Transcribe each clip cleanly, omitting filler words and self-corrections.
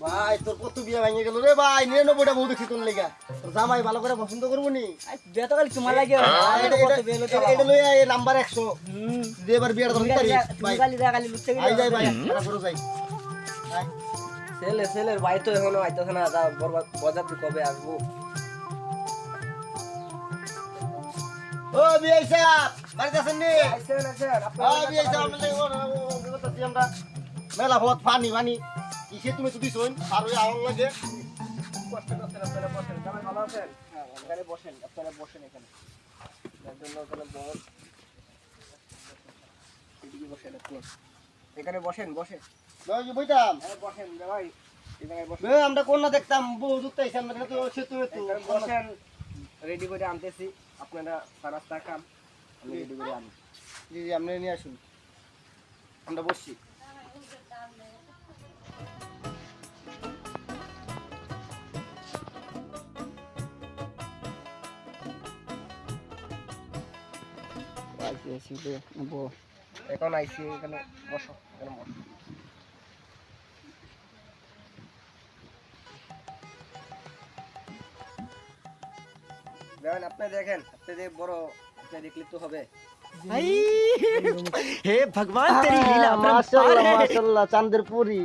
ভাই তোর কত বিয়া ভেঙে গেল রে ভাই 99টা বউ দেখছি তোর লেগা তোর জামাই ভালো করে পছন্দ করবো নি বিয়ে তো খালি তোমার লাগে এটা লইয়া এই নাম্বার 100 দিয়ে এবার বিয়েটা ধরতে পারি ভাই খালি লুচতে আই যাই ভাই এটা করে যাই ভাই ছেলের ভাই তো এখনো আইতেছে না তা বরবাদ বজাতে কবে আসবো ও বিআই সাহেব বাড়িতে আছেন নি আইছেন বিআই সাহেব আমরা মেলা বহুত পানি পানি কিসে তুমি তো দিছইন আর ওই আওয়াজ লাগে কষ্ট করতে আপনারা বসেন জামাই ভালো আছেন হ্যাঁ এখানে বসেন আপনারা বসেন এখানে এর জন্য ওখানে বস এদিকে বসেন আপনি এখানে বসেন বসেন লই বইতাম আরে বসেন ভাই এই জায়গায় বসেন আমরা কোন না দেখতাম বউ দুটাইছে আমরা তো সেতু এখানে বসেন রেডি করে আনতেছি আপনারা রাস্তা কাম আমি রেডি করে আনি জি জি আপনি নিয়ে আসুন আমরা বসছি এখন আইসি এখানে বসো এখানে বসো দেখেন আপনি দেখেন আপনি যে বড় আপনি দেখলে তো হবে हे भगवान तेरी लीला মাশাআল্লাহ মাশাআল্লাহ চাঁদের পরি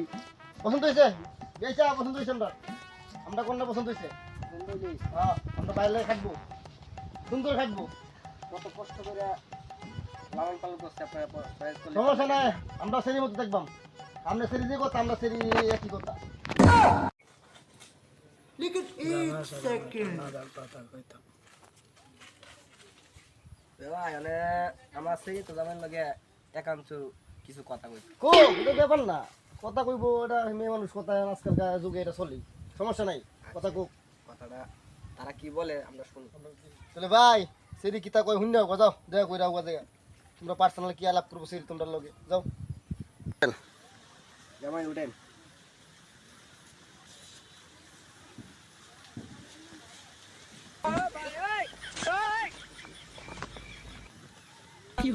পছন্দ হইছে বেচা পছন্দ হইছে আমরা কোনটা পছন্দ হইছে হ্যাঁ আমরা বাইরে খাটবো সুন্দর খাটবো কত কষ্ট করে লালন পালন করছে আপনারা প্রয়াস করলে সমস্যা নাই আমরা সেরি মতো দেখবাম আমরা সেরি যে কথা আমরা সেরি একই কথা लेकिन एक सेकंड ভাই মানে আমার সেই তো জানেন লাগে একান্ত কিছু কথা কই কো এটা ব্যাপার না কথা কইবো এটা মেয়ে মানুষ কথা আজকাল যুগে এটা চলে সমস্যা নাই কথা কো কথাটা তারা কি বলে আমরা শুনি তাহলে ভাই সেরি কিতা কই হুন্না কো যাও দেখা কইরা ওয়া জায়গা তোমরা পার্সোনাল কি আলাপ করবো সেরি তোমরা লগে যাও জামাই উঠেন এ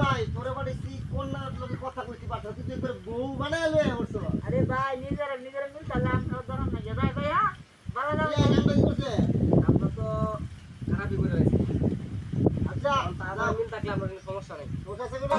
ভাই তোরে বাড়ি কোন না লগে কথা কইতে পারছ তুই তোর বউ বানায় লয়ে আসছ अरे भाई निजर मिलता लाम ना दरम ना जाय भैया बाला এই दाও আমরা কি করছে আমরা তো খারাপই করে রয়েছি আচ্ছা তারা মিল থাকলে আমার কোনো সমস্যা নেই ওর কাছে কোনো